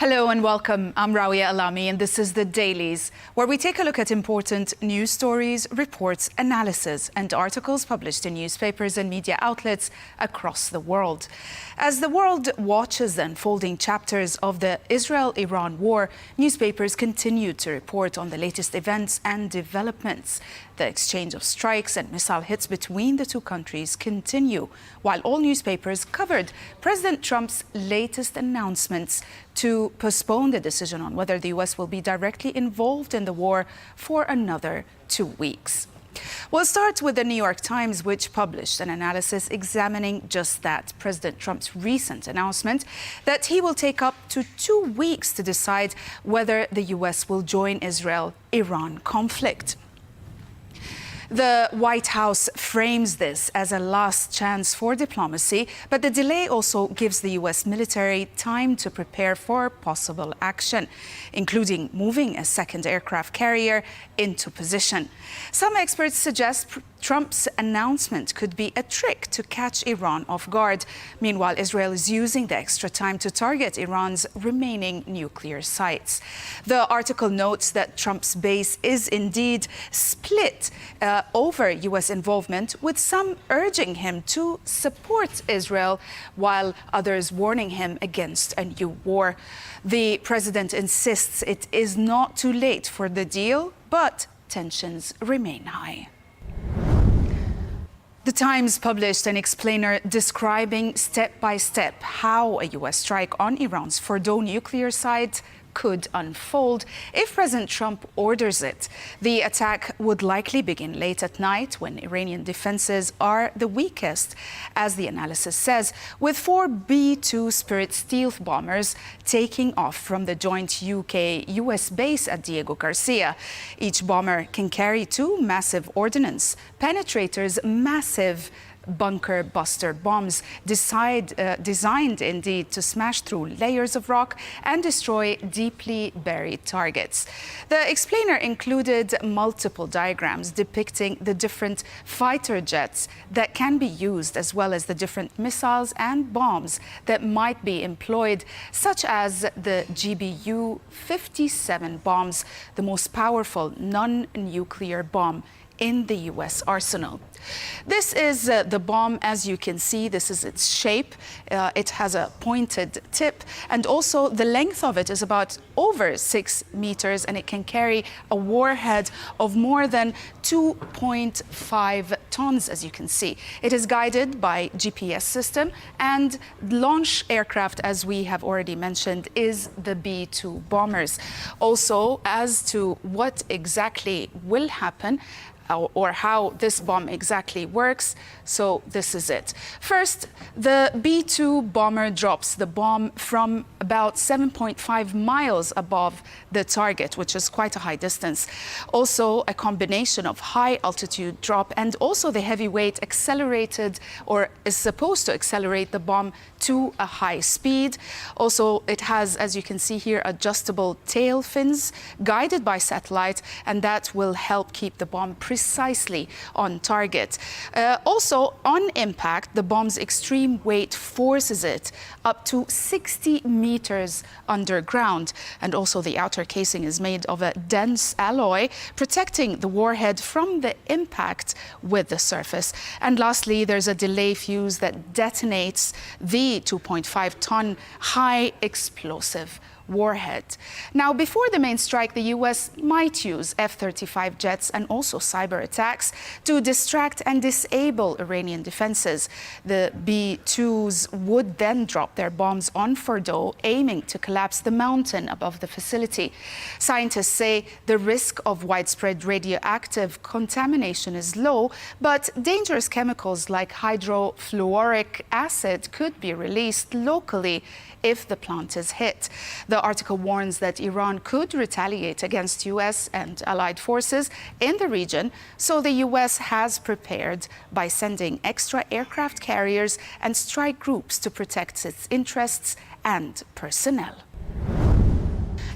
Hello and welcome. I'm Rawia Alami and this is the Dailies, where we take a look at important news stories, reports, analysis and articles published in newspapers and media outlets across the world. As the world watches the unfolding chapters of the Israel-Iran war, newspapers continue to report on the latest events and developments. The exchange of strikes and missile hits between the two countries continue, while all newspapers covered President Trump's latest announcements to postpone the decision on whether the US will be directly involved in the war for another 2 weeks. We'll start with the New York Times, which published an analysis examining just that, President Trump's recent announcement that he will take up to 2 weeks to decide whether the US will join Israel-Iran conflict. The White House frames this as a last chance for diplomacy, but the delay also gives the US military time to prepare for possible action, including moving a second aircraft carrier into position. Some experts suggest Trump's announcement could be a trick to catch Iran off guard. Meanwhile, Israel is using the extra time to target Iran's remaining nuclear sites. The article notes that Trump's base is indeed split over US involvement, with some urging him to support Israel, while others warning him against a new war. The president insists it is not too late for the deal, but tensions remain high. The Times published an explainer describing step-by-step how a US strike on Iran's Fordow nuclear site could unfold if President Trump orders it. The attack would likely begin late at night when Iranian defenses are the weakest, as the analysis says, with 4 B-2 Spirit stealth bombers taking off from the joint UK-US base at Diego Garcia. Each bomber can carry 2 massive ordnance penetrators, massive bunker buster bombs designed indeed to smash through layers of rock and destroy deeply buried targets. The explainer included multiple diagrams depicting the different fighter jets that can be used, as well as the different missiles and bombs that might be employed, such as the GBU-57 bombs, the most powerful non-nuclear bomb in the US arsenal. This is the bomb. As you can see, this is its shape. It has a pointed tip, and also the length of it is about over 6 meters, and it can carry a warhead of more than 2.5 tons, as you can see. It is guided by GPS system, and launch aircraft, as we have already mentioned, is the B-2 bombers. Also, as to what exactly will happen, or how this bomb exactly works, so this is it. First, the B-2 bomber drops the bomb from about 7.5 miles above the target, which is quite a high distance. Also, a combination of high altitude drop and also the heavy weight accelerated, or is supposed to accelerate the bomb to a high speed. Also, it has, as you can see here, adjustable tail fins guided by satellite, and that will help keep the bomb precisely on target. Also, on impact, the bomb's extreme weight forces it up to 60 meters underground. And also, the outer casing is made of a dense alloy, protecting the warhead from the impact with the surface. And lastly, there's a delay fuse that detonates the 2.5-ton high explosive warhead. Now, before the main strike, the US might use F-35 jets and also cyber attacks to distract and disable Iranian defenses. The B-2s would then drop their bombs on Fordow, aiming to collapse the mountain above the facility. Scientists say the risk of widespread radioactive contamination is low, but dangerous chemicals like hydrofluoric acid could be released locally if the plant is hit. The article warns that Iran could retaliate against US and allied forces in the region, so the US has prepared by sending extra aircraft carriers and strike groups to protect its interests and personnel.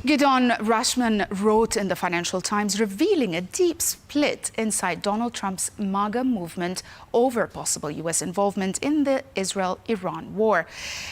Gidon Rashman wrote in the Financial Times, revealing a deep split inside Donald Trump's MAGA movement over possible U.S. involvement in the Israel-Iran war.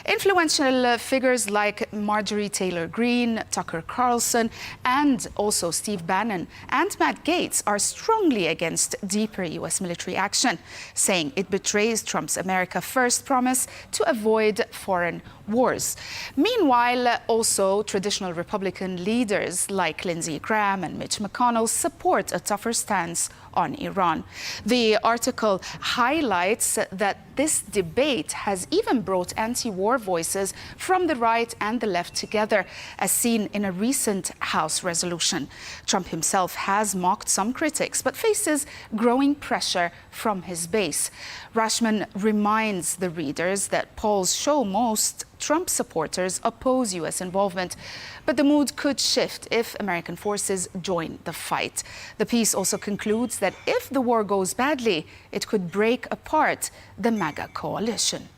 Influential figures like Marjorie Taylor Greene, Tucker Carlson, and also Steve Bannon and Matt Gaetz are strongly against deeper U.S. military action, saying it betrays Trump's America First promise to avoid foreign wars. Meanwhile, also traditional Republican leaders like Lindsey Graham and Mitch McConnell support a tougher stance on Iran. The article highlights that this debate has even brought anti-war voices from the right and the left together, as seen in a recent House resolution. Trump himself has mocked some critics, but faces growing pressure from his base. Rashman reminds the readers that polls show most Trump supporters oppose U.S. involvement, but the mood could shift if American forces join the fight. The piece also concludes that if the war goes badly, it could break apart the MAGA coalition.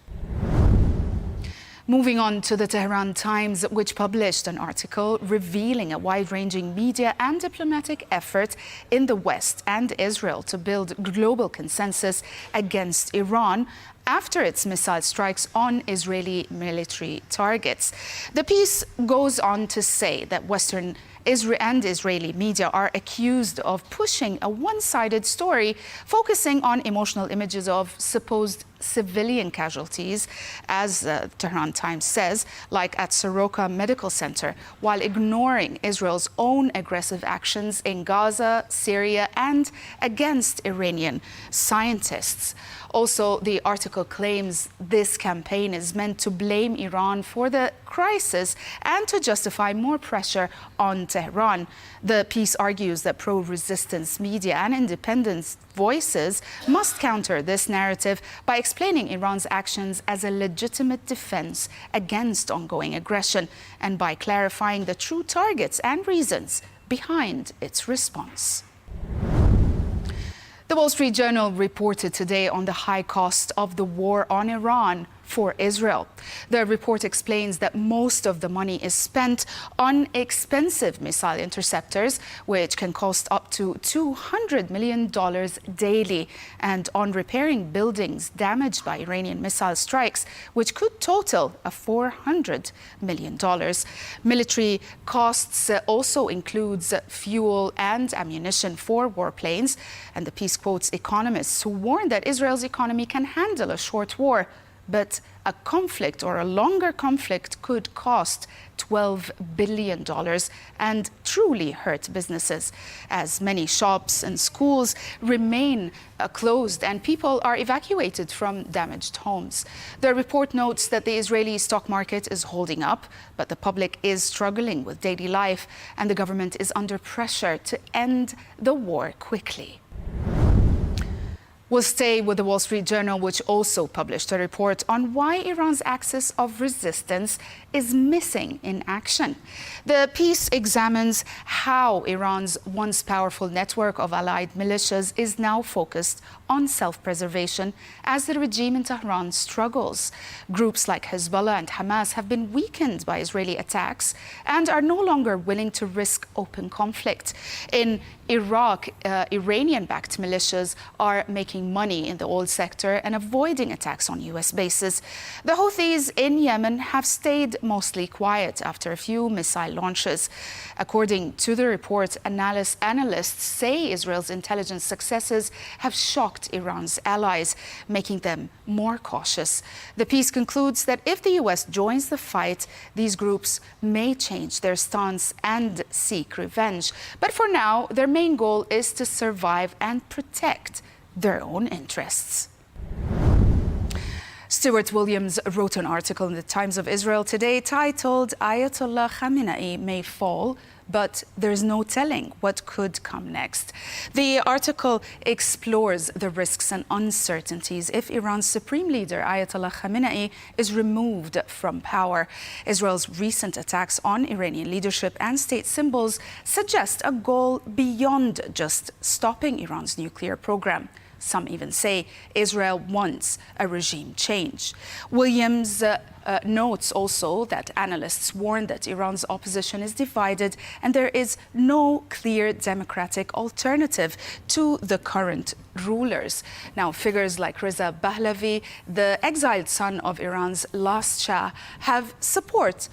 Moving on to the Tehran Times, which published an article revealing a wide-ranging media and diplomatic effort in the West and Israel to build global consensus against Iran after its missile strikes on Israeli military targets. The piece goes on to say that Western and Israeli media are accused of pushing a one-sided story, focusing on emotional images of supposed civilian casualties, as Tehran Times says, like at Soroka Medical Center, while ignoring Israel's own aggressive actions in Gaza, Syria, and against Iranian scientists. Also, the article claims this campaign is meant to blame Iran for the crisis and to justify more pressure on Tehran. The piece argues that pro-resistance media and independent voices must counter this narrative by explaining Iran's actions as a legitimate defense against ongoing aggression and by clarifying the true targets and reasons behind its response. The Wall Street Journal reported today on the high cost of the war on Iran for Israel. The report explains that most of the money is spent on expensive missile interceptors, which can cost up to $200 million daily, and on repairing buildings damaged by Iranian missile strikes, which could total $400 million. Military costs also includes fuel and ammunition for warplanes, and the piece quotes economists who warn that Israel's economy can handle a short war, but a conflict or a longer conflict could cost $12 billion and truly hurt businesses, as many shops and schools remain closed and people are evacuated from damaged homes. The report notes that the Israeli stock market is holding up, but the public is struggling with daily life and the government is under pressure to end the war quickly. We'll stay with the Wall Street Journal, which also published a report on why Iran's axis of resistance is missing in action. The piece examines how Iran's once powerful network of allied militias is now focused on self-preservation as the regime in Tehran struggles. Groups like Hezbollah and Hamas have been weakened by Israeli attacks and are no longer willing to risk open conflict. In Iraq, Iranian-backed militias are making money in the oil sector and avoiding attacks on U.S. bases. The Houthis in Yemen have stayed mostly quiet after a few missile launches. According to the report, analysts say Israel's intelligence successes have shocked Iran's allies, making them more cautious. The piece concludes that if the U.S. joins the fight, these groups may change their stance and seek revenge. But for now, their main goal is to survive and protect their own interests. Stuart Williams wrote an article in the Times of Israel today titled "Ayatollah Khamenei may fall, but there's no telling what could come next." The article explores the risks and uncertainties if Iran's supreme leader, Ayatollah Khamenei, is removed from power. Israel's recent attacks on Iranian leadership and state symbols suggest a goal beyond just stopping Iran's nuclear program. Some even say Israel wants a regime change. Williams notes also that analysts warn that Iran's opposition is divided and there is no clear democratic alternative to the current rulers. Now, figures like Reza Pahlavi, the exiled son of Iran's last Shah, have support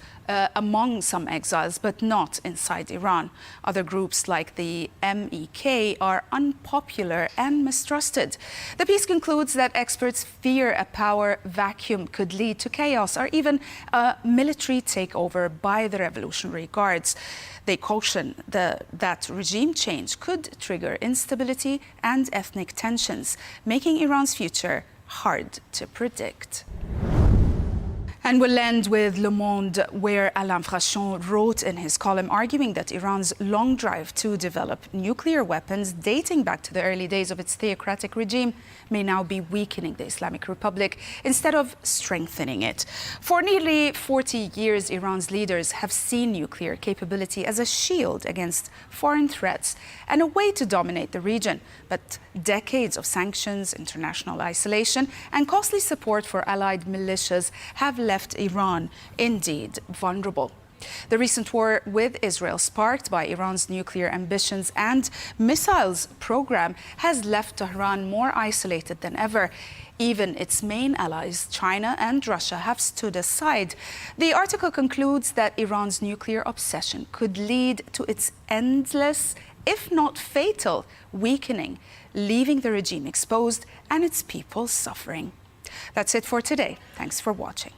among some exiles, but not inside Iran. Other groups like the MEK are unpopular and mistrusted. The piece concludes that experts fear a power vacuum could lead to chaos or even a military takeover by the Revolutionary Guards. They caution that regime change could trigger instability and ethnic tensions, making Iran's future hard to predict. And we'll end with Le Monde, where Alain Frachon wrote in his column arguing that Iran's long drive to develop nuclear weapons dating back to the early days of its theocratic regime may now be weakening the Islamic Republic instead of strengthening it. For nearly 40 years, Iran's leaders have seen nuclear capability as a shield against foreign threats and a way to dominate the region. But decades of sanctions, international isolation, and costly support for allied militias have left Iran indeed vulnerable. The recent war with Israel, sparked by Iran's nuclear ambitions and missiles program, has left Tehran more isolated than ever. Even its main allies, China and Russia, have stood aside. The article concludes that Iran's nuclear obsession could lead to its endless, if not fatal, weakening, leaving the regime exposed and its people suffering. That's it for today. Thanks for watching.